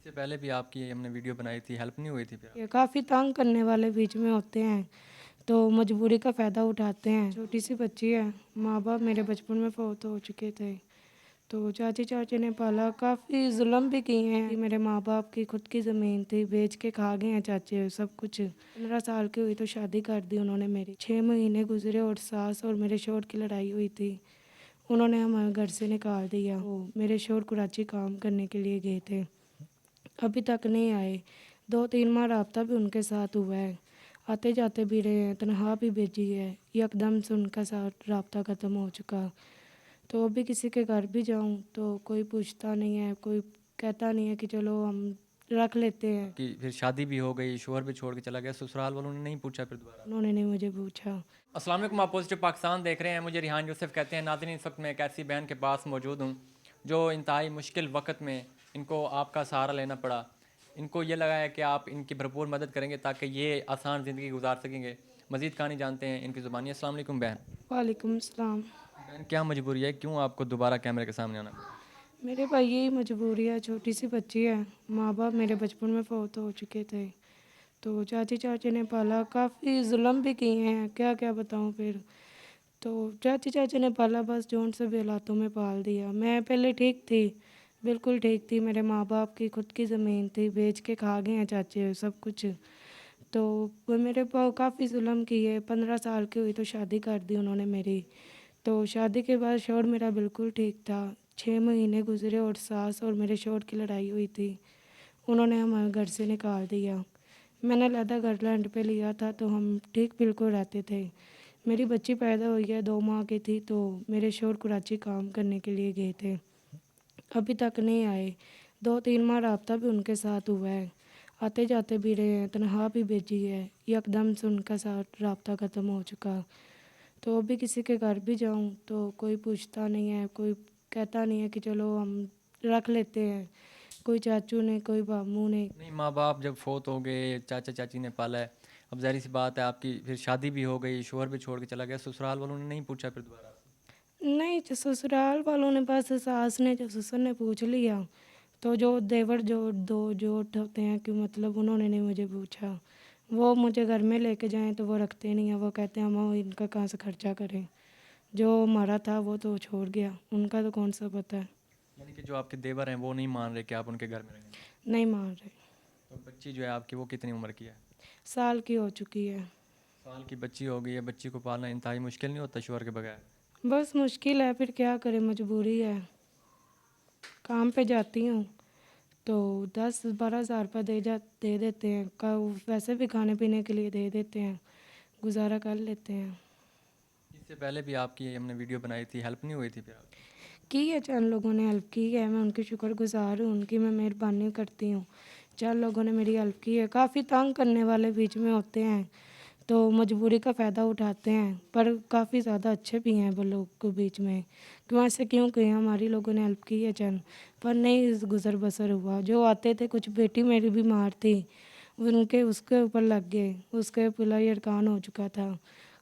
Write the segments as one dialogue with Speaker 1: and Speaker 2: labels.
Speaker 1: इससे पहले भी आपकी हमने वीडियो बनाई थी, हेल्प नहीं हुई थी फिर?
Speaker 2: ये काफ़ी तंग करने वाले बीच में होते हैं, तो मजबूरी का फ़ायदा उठाते हैं। छोटी सी बच्ची है, माँ बाप मेरे बचपन में फ़ौत हो चुके थे, तो चाची चाची ने पाला। काफ़ी जुल्म भी किए हैं कि मेरे माँ बाप की खुद की ज़मीन थी, बेच के खा गए हैं चाचे सब कुछ। 15 साल की हुई तो शादी कर दी उन्होंने मेरी। 6 महीने गुजरे और सास और मेरे शौहर की लड़ाई हुई थी। उन्होंने हमें घर से निकाल दिया। तो मेरे शौहर कराची काम करने के लिए गए थे, अभी तक नहीं आए। 2-3 माह रबता भी उनके साथ हुआ है, आते जाते भी रहे हैं, तनख्वाह भी भेजी है। एकदम से उनका साथ रबता ख़त्म हो चुका। तो अभी किसी के घर भी जाऊं तो कोई पूछता नहीं है, कोई कहता नहीं है कि चलो हम रख लेते हैं।
Speaker 1: आपकी फिर शादी भी हो गई, शोहर भी छोड़ के चला गया, ससुराल वालों ने नहीं पूछा फिर दोबारा?
Speaker 2: उन्होंने नहीं मुझे पूछा।
Speaker 1: अस्सलाम वालेकुम, आप पॉजिटिव पाकिस्तान देख रहे हैं। मुझे रिहान यूसुफ कहते हैं। नाज़रीन, इस वक्त मैं एक ऐसी बहन के पास मौजूद हूँ जो इंतहाई मुश्किल वक्त में इनको आपका सहारा लेना पड़ा। इनको ये लगा है कि आप इनकी भरपूर मदद करेंगे ताकि ये आसान ज़िंदगी गुजार सकेंगे। मज़ीद कहानी जानते हैं इनकी ज़ुबानी। अस्सलाम वालेकुम बहन।
Speaker 2: वालेकुम सलाम।
Speaker 1: बहन, क्या मजबूरी है, क्यों आपको दोबारा कैमरे के सामने आना पड़ा?
Speaker 2: मेरे भाई यही मजबूरी है, छोटी सी बच्ची है, माँ बाप मेरे बचपन में फ़ौत हो चुके थे, तो चाची चाची ने पाला। काफ़ी जुल्म भी किए हैं, क्या क्या बताऊँ फिर। तो चाची चाची ने पाला, बस जोन से भी हालातों में पाल दिया। मैं पहले ठीक थी, बिल्कुल ठीक थी। मेरे माँ बाप की खुद की ज़मीन थी, बेच के खा गए हैं चाचे सब कुछ। तो वो मेरे पास काफ़ी जुल्म किए। 15 साल की हुई तो शादी कर दी उन्होंने मेरी। तो शादी के बाद शौहर मेरा बिल्कुल ठीक था। 6 महीने गुजरे और सास और मेरे शौहर की लड़ाई हुई थी। उन्होंने हमें घर से निकाल दिया। मैंने अलहदा घर रेंट पे लिया था, तो हम ठीक बिल्कुल रहते थे। मेरी बच्ची पैदा हुई है, 2 माह की थी, तो मेरे शौहर कराची काम करने के लिए गए थे, अभी तक नहीं आए। 2-3 माह रबता भी उनके साथ हुआ है, आते जाते भी रहे हैं, तनख्वाह भी भेजी है। एकदम से उनका साथ रबता ख़त्म हो चुका। तो अभी किसी के घर भी जाऊं तो कोई पूछता नहीं है, कोई कहता नहीं है कि चलो हम रख लेते हैं। कोई चाचू ने, कोई बामू ने।
Speaker 1: नहीं, माँ बाप जब फोत हो गए, चाचा चाची ने पाला है, अब ज़ाहिर सी बात है आपकी फिर शादी भी हो गई, शोहर भी छोड़ के चला गया, ससुराल वालों ने नहीं पूछा फिर दोबारा?
Speaker 2: नहीं, जो ससुराल वालों ने, बस सास ने, जो ससुर ने पूछ लिया। तो जो देवर जो दो जोट होते हैं कि मतलब उन्होंने नहीं मुझे पूछा। वो मुझे घर में लेके जाएं तो वो रखते नहीं हैं, वो कहते हैं हम इनका कहाँ से खर्चा करें। जो हमारा था वो तो छोड़ गया, उनका तो कौन सा पता है।
Speaker 1: यानी कि जो आपके देवर हैं वो नहीं मान रहे कि आप उनके घर में रहेंगे?
Speaker 2: नहीं मान रहे।
Speaker 1: तो बच्ची जो है आपकी वो कितनी उम्र की है?
Speaker 2: साल की हो चुकी है।
Speaker 1: साल की बच्ची हो गई है, बच्ची को पालना इंतहाई मुश्किल नहीं होता शोहर के बगैर?
Speaker 2: बस मुश्किल है, फिर क्या करें, मजबूरी है। काम पे जाती हूँ तो 10-12 हज़ार रुपये दे देते हैं का, वैसे भी खाने पीने के लिए दे देते हैं, गुजारा कर लेते हैं।
Speaker 1: इससे पहले भी आपकी हमने वीडियो बनाई थी, हेल्प नहीं हुई थी फिर आपकी?
Speaker 2: की है, चंद लोगों ने हेल्प की है, मैं उनकी शुक्रगुजार हूँ, उनकी मैं मेहरबानी करती हूँ। चंद लोगों ने मेरी हेल्प की है। काफ़ी तंग करने वाले बीच में होते हैं, तो मजबूरी का फ़ायदा उठाते हैं, पर काफ़ी ज़्यादा अच्छे भी हैं वो लोग के बीच में। क्यों ऐसे क्यों किए, हमारी लोगों ने हेल्प की है चंद, पर नहीं गुज़र बसर हुआ। जो आते थे, कुछ बेटी मेरी बीमार थी, उनके उसके ऊपर लग गए, उसके पिलाई अरकान हो चुका था,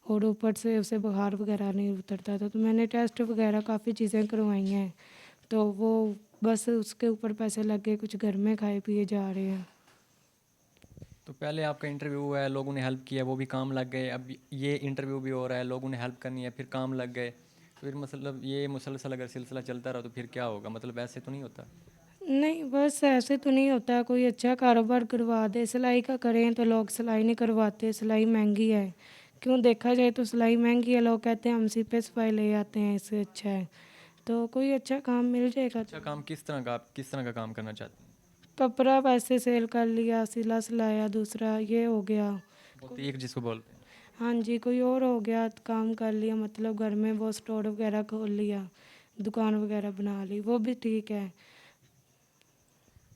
Speaker 2: और ऊपर से उसे बुखार वगैरह नहीं उतरता था। तो मैंने टेस्ट वगैरह काफ़ी चीज़ें करवाई हैं, तो वो बस उसके ऊपर पैसे लग गए, कुछ घर में खाए पिए जा रहे हैं।
Speaker 1: तो पहले आपका इंटरव्यू हुआ है, लोगों ने हेल्प किया, वो भी काम लग गए, अब ये इंटरव्यू भी हो रहा है, लोगों ने हेल्प करनी है, फिर काम लग गए। तो फिर मतलब ये मुसलसल अगर सिलसिला चलता रहा तो फिर क्या होगा? मतलब ऐसे तो नहीं होता?
Speaker 2: नहीं, बस ऐसे तो नहीं होता। कोई अच्छा कारोबार करवा दे, सिलाई का करें तो लोग सिलाई नहीं करवाते, सिलाई महंगी है। क्यों देखा जाए तो सिलाई महंगी है, लोग कहते हैं हम सीपे सफाई ले आते हैं, इससे अच्छा है। तो कोई अच्छा काम मिल जाएगा
Speaker 1: अच्छा
Speaker 2: तो।
Speaker 1: काम किस तरह का, आप किस तरह का काम करना चाहते हैं?
Speaker 2: कपड़ा वैसे सेल कर लिया, सिला सिलाया, दूसरा ये हो गया।
Speaker 1: बुटीक जिसको बोलते हैं?
Speaker 2: हाँ जी, कोई और हो गया तो काम कर लिया, मतलब घर में वो स्टोर वगैरह खोल लिया, दुकान वगैरह बना ली, वो भी ठीक है।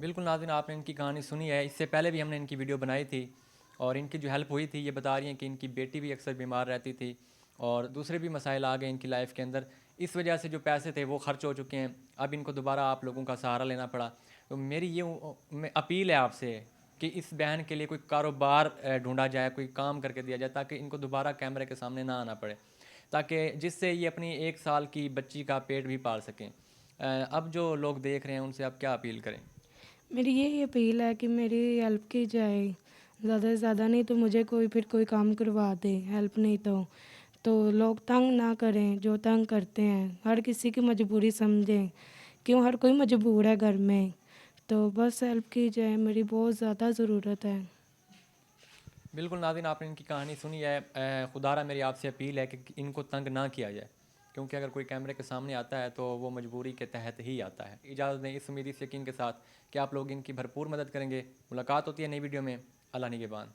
Speaker 1: बिल्कुल नाज़रीन, आपने इनकी कहानी सुनी है। इससे पहले भी हमने इनकी वीडियो बनाई थी और इनकी जो हेल्प हुई थी, ये बता रही हैं कि इनकी बेटी भी अक्सर बीमार रहती थी और दूसरे भी मसाइल आ गए इनकी लाइफ के अंदर। इस वजह से जो पैसे थे वो खर्च हो चुके हैं, अब इनको दोबारा आप लोगों का सहारा लेना पड़ा। तो मेरी ये अपील है आपसे कि इस बहन के लिए कोई कारोबार ढूंढा जाए, कोई काम करके दिया जाए ताकि इनको दोबारा कैमरे के सामने ना आना पड़े, ताकि जिससे ये अपनी 1 साल की बच्ची का पेट भी पाल सकें। अब जो लोग देख रहे हैं उनसे आप क्या अपील करें?
Speaker 2: मेरी यही अपील है कि मेरी हेल्प की जाए, ज़्यादा से ज़्यादा, नहीं तो मुझे कोई फिर कोई काम करवा दे, हेल्प नहीं तो लोग तंग ना करें जो तंग करते हैं, हर किसी की मजबूरी समझें, क्यों हर कोई मजबूर है घर में। तो बस हेल्प की जाए, मेरी बहुत ज़्यादा ज़रूरत है।
Speaker 1: बिल्कुल नाज़रीन, आपने इनकी कहानी सुनी है। खुदारा मेरी आपसे अपील है कि इनको तंग ना किया जाए, क्योंकि अगर कोई कैमरे के सामने आता है तो वो मजबूरी के तहत ही आता है। इजाज़त दें इस उम्मीद इस यकीन के साथ कि आप लोग इनकी भरपूर मदद करेंगे। मुलाकात होती है नई वीडियो में। अल्लाह निगहबान।